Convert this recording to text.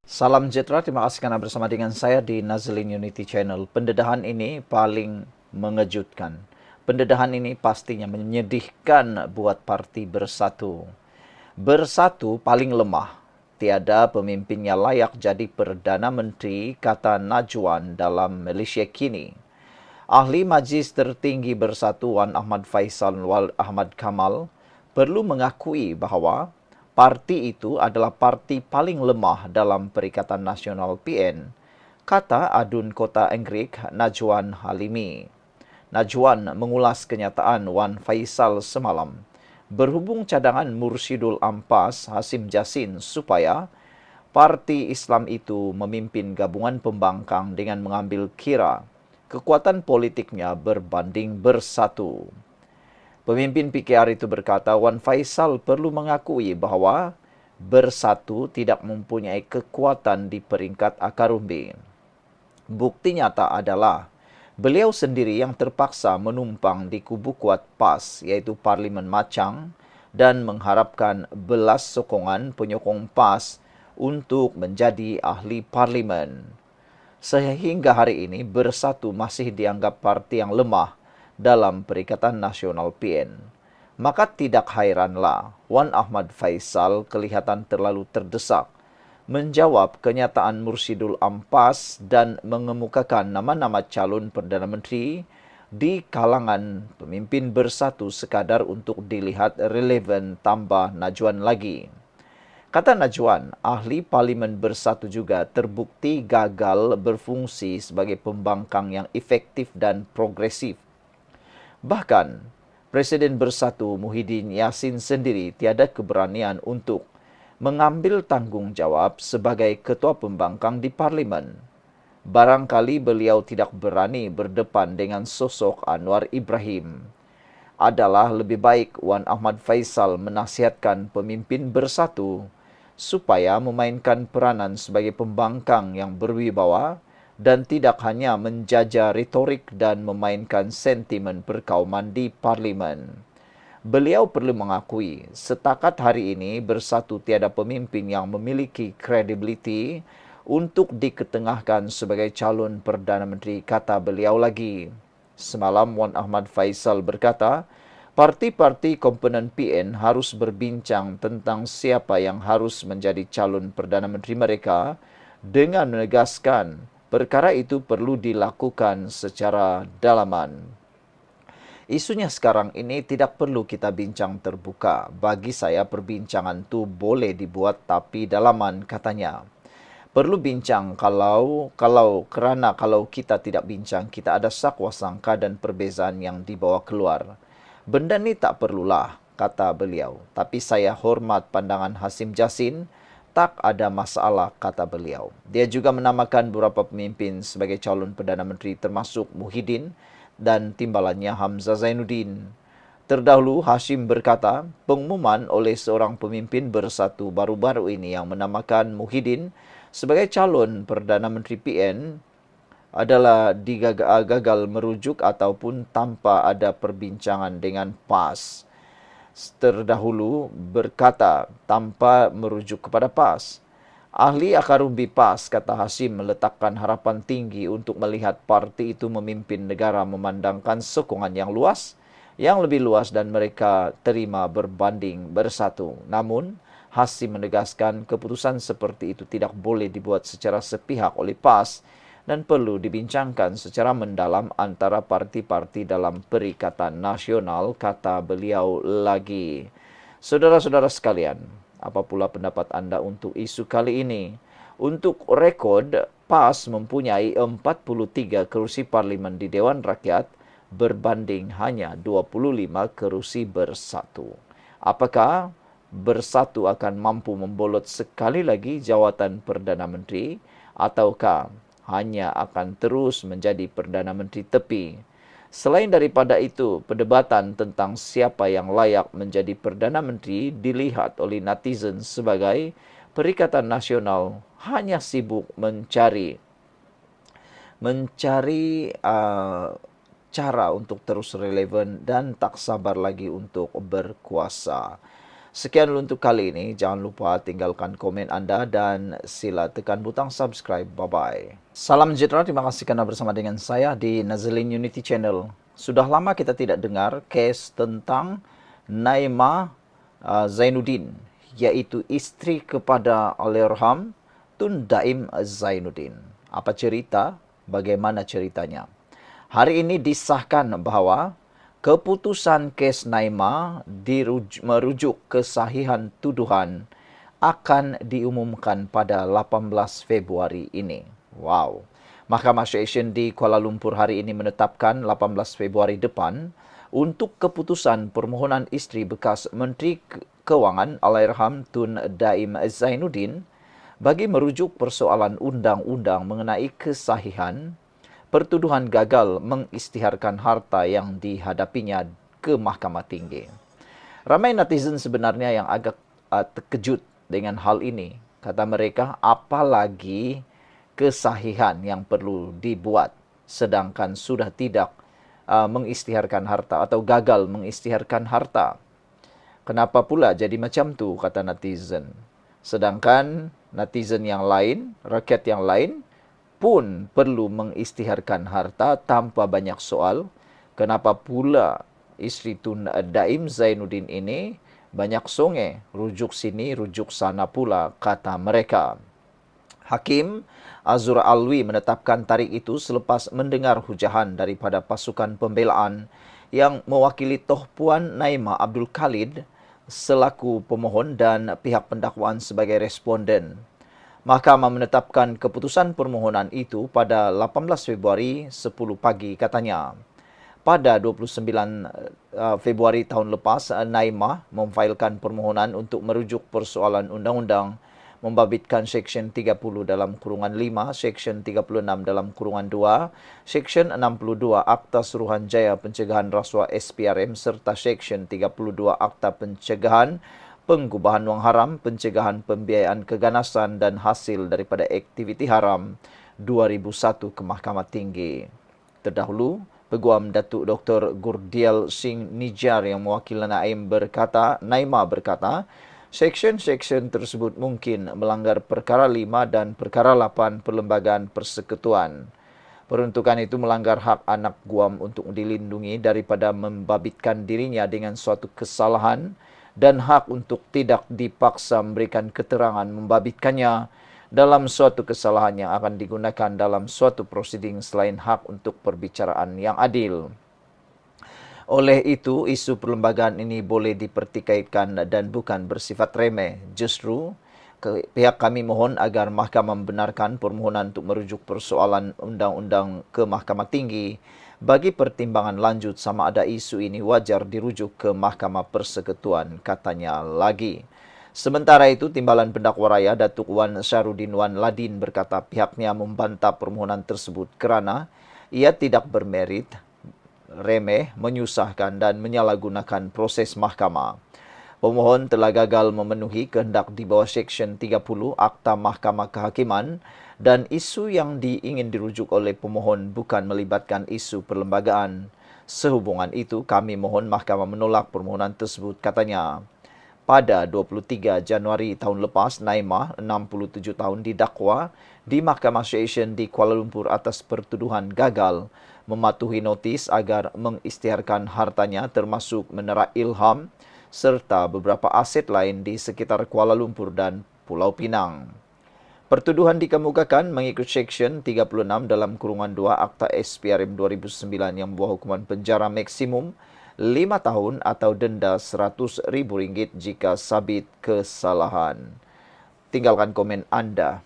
Salam sejahtera, terima kasih karena bersama dengan saya di Nazlin Unity Channel. Pendedahan ini paling mengejutkan. Pendedahan ini pastinya menyedihkan buat Parti Bersatu. Bersatu paling lemah. Tiada pemimpinnya layak jadi Perdana Menteri, kata Najwan dalam Malaysia kini. Ahli Majlis Tertinggi Bersatu Wan Ahmad Faisal Wal Ahmad Kamal perlu mengakui bahawa parti itu adalah parti paling lemah dalam Perikatan Nasional PN, kata Adun Kota Anggerik Najwan Halimi. Najwan mengulas kenyataan Wan Faisal semalam berhubung cadangan Mursyidul Ampas Hasim Jasin supaya parti Islam itu memimpin gabungan pembangkang dengan mengambil kira kekuatan politiknya berbanding Bersatu. Pemimpin PKR itu berkata Wan Faisal perlu mengakui bahawa Bersatu tidak mempunyai kekuatan di peringkat akar umbi. Bukti nyata adalah beliau sendiri yang terpaksa menumpang di kubu kuat PAS, iaitu Parlimen Macang, dan mengharapkan belas sokongan penyokong PAS untuk menjadi ahli parlimen. Sehingga hari ini Bersatu masih dianggap parti yang lemah dalam Perikatan Nasional PN. Maka tidak hairanlah Wan Ahmad Faisal kelihatan terlalu terdesak menjawab kenyataan Mursyidul Ampas dan mengemukakan nama-nama calon Perdana Menteri di kalangan pemimpin Bersatu sekadar untuk dilihat relevan tambah Najwan lagi. Kata Najwan, ahli Parlimen Bersatu juga terbukti gagal berfungsi sebagai pembangkang yang efektif dan progresif. Bahkan, Presiden Bersatu Muhyiddin Yassin sendiri tiada keberanian untuk mengambil tanggungjawab sebagai ketua pembangkang di Parlimen. Barangkali beliau tidak berani berdepan dengan sosok Anwar Ibrahim. Adalah lebih baik Wan Ahmad Faisal menasihatkan pemimpin Bersatu supaya memainkan peranan sebagai pembangkang yang berwibawa dan tidak hanya menjaja retorik dan memainkan sentimen perkauman di parlimen. Beliau perlu mengakui, setakat hari ini Bersatu tiada pemimpin yang memiliki kredibiliti untuk diketengahkan sebagai calon Perdana Menteri, kata beliau lagi. Semalam Wan Ahmad Faisal berkata, parti-parti komponen PN harus berbincang tentang siapa yang harus menjadi calon Perdana Menteri mereka dengan menegaskan perkara itu perlu dilakukan secara dalaman. Isunya sekarang ini tidak perlu kita bincang terbuka. Bagi saya perbincangan itu boleh dibuat tapi dalaman, katanya. Perlu bincang kalau kita tidak bincang, kita ada sakwa sangka dan perbezaan yang dibawa keluar. Benda ni tak perlulah, kata beliau. Tapi saya hormat pandangan Hasim Jasin, tak ada masalah, kata beliau. Dia juga menamakan beberapa pemimpin sebagai calon Perdana Menteri termasuk Muhyiddin dan timbalannya Hamzah Zainuddin. Terdahulu, Hashim berkata, pengumuman oleh seorang pemimpin Bersatu baru-baru ini yang menamakan Muhyiddin sebagai calon Perdana Menteri PN adalah gagal merujuk ataupun tanpa ada perbincangan dengan PAS. Terdahulu berkata tanpa merujuk kepada PAS. Ahli akar umbi PAS, kata Hashim, meletakkan harapan tinggi untuk melihat parti itu memimpin negara memandangkan sokongan yang lebih luas dan mereka terima berbanding Bersatu. Namun, Hashim menegaskan keputusan seperti itu tidak boleh dibuat secara sepihak oleh PAS dan perlu dibincangkan secara mendalam antara parti-parti dalam Perikatan Nasional, kata beliau lagi. Saudara-saudara sekalian, apa pula pendapat anda untuk isu kali ini? Untuk rekod, PAS mempunyai 43 kerusi parlimen di Dewan Rakyat berbanding hanya 25 kerusi Bersatu. Apakah Bersatu akan mampu membolot sekali lagi jawatan Perdana Menteri ataukah hanya akan terus menjadi Perdana Menteri tepi? Selain daripada itu, perdebatan tentang siapa yang layak menjadi Perdana Menteri dilihat oleh netizen sebagai Perikatan Nasional hanya sibuk mencari cara untuk terus relevan dan tak sabar lagi untuk berkuasa. Sekian dulu untuk kali ini. Jangan lupa tinggalkan komen Anda dan sila tekan butang subscribe. Bye-bye. Salam sejahtera, terima kasih karena bersama dengan saya di Nazlin Unity Channel. Sudah lama kita tidak dengar case tentang Naimah Zainuddin, yaitu istri kepada Allahyarham Tun Daim Zainuddin. Apa cerita? Bagaimana ceritanya? Hari ini disahkan bahwa keputusan kes Naimah merujuk kesahihan tuduhan akan diumumkan pada 18 Februari ini. Wow. Mahkamah Session di Kuala Lumpur hari ini menetapkan 18 Februari depan untuk keputusan permohonan isteri bekas Menteri Kewangan Allahyarham Tun Daim Zainuddin bagi merujuk persoalan undang-undang mengenai kesahihan pertuduhan gagal mengisytiharkan harta yang dihadapinya ke Mahkamah Tinggi. Ramai netizen sebenarnya yang agak terkejut dengan hal ini. Kata mereka, apalagi kesahihan yang perlu dibuat sedangkan sudah tidak mengisytiharkan harta atau gagal mengisytiharkan harta. Kenapa pula jadi macam tu, kata netizen. Sedangkan netizen yang lain, rakyat yang lain, pun perlu mengisytiharkan harta tanpa banyak soal. Kenapa pula isteri Tun Daim Zainuddin ini banyak songe, rujuk sini, rujuk sana pula, kata mereka. Hakim Azur Alwi menetapkan tarikh itu selepas mendengar hujahan daripada pasukan pembelaan yang mewakili Toh Puan Naimah Abdul Khalid selaku pemohon dan pihak pendakwaan sebagai responden. Mahkamah menetapkan keputusan permohonan itu pada 18 Februari 10 pagi katanya. Pada 29 Februari tahun lepas, Naimah memfailkan permohonan untuk merujuk persoalan undang-undang membabitkan Seksyen 30 dalam kurungan 5, Seksyen 36 dalam kurungan 2, Seksyen 62 Akta Suruhanjaya Pencegahan Rasuah SPRM serta Seksyen 32 Akta Pencegahan Pengubahan Wang Haram, Pencegahan Pembiayaan Keganasan dan Hasil daripada Aktiviti Haram 2001 ke Mahkamah Tinggi. Terdahulu, Peguam Datuk Dr. Gurdial Singh Nijar yang mewakili Naimah berkata, seksyen-seksyen tersebut mungkin melanggar Perkara 5 dan Perkara 8 Perlembagaan Persekutuan. Peruntukan itu melanggar hak anak guam untuk dilindungi daripada membabitkan dirinya dengan suatu kesalahan dan hak untuk tidak dipaksa memberikan keterangan membabitkannya dalam suatu kesalahan yang akan digunakan dalam suatu prosiding selain hak untuk perbicaraan yang adil. Oleh itu, isu perlembagaan ini boleh dipertikaikan dan bukan bersifat remeh. Justru, pihak kami mohon agar mahkamah membenarkan permohonan untuk merujuk persoalan undang-undang ke Mahkamah Tinggi bagi pertimbangan lanjut sama ada isu ini wajar dirujuk ke Mahkamah Persekutuan, katanya lagi. Sementara itu, Timbalan Pendakwa Raya Datuk Wan Syarudin Wan Ladin berkata pihaknya membantah permohonan tersebut kerana ia tidak bermerit, remeh, menyusahkan dan menyalahgunakan proses mahkamah. Pemohon telah gagal memenuhi kehendak di bawah Seksyen 30 Akta Mahkamah Kehakiman dan isu yang diingin dirujuk oleh pemohon bukan melibatkan isu perlembagaan. Sehubungan itu, kami mohon mahkamah menolak permohonan tersebut, katanya. Pada 23 Januari tahun lepas, Naimah, 67 tahun, didakwa di Mahkamah Session di Kuala Lumpur atas pertuduhan gagal mematuhi notis agar mengisytiharkan hartanya termasuk menera ilham serta beberapa aset lain di sekitar Kuala Lumpur dan Pulau Pinang. Pertuduhan dikemukakan mengikut Seksyen 36 dalam kurungan 2 Akta SPRM 2009 yang membawa hukuman penjara maksimum 5 tahun atau denda RM100,000 jika sabit kesalahan. Tinggalkan komen Anda.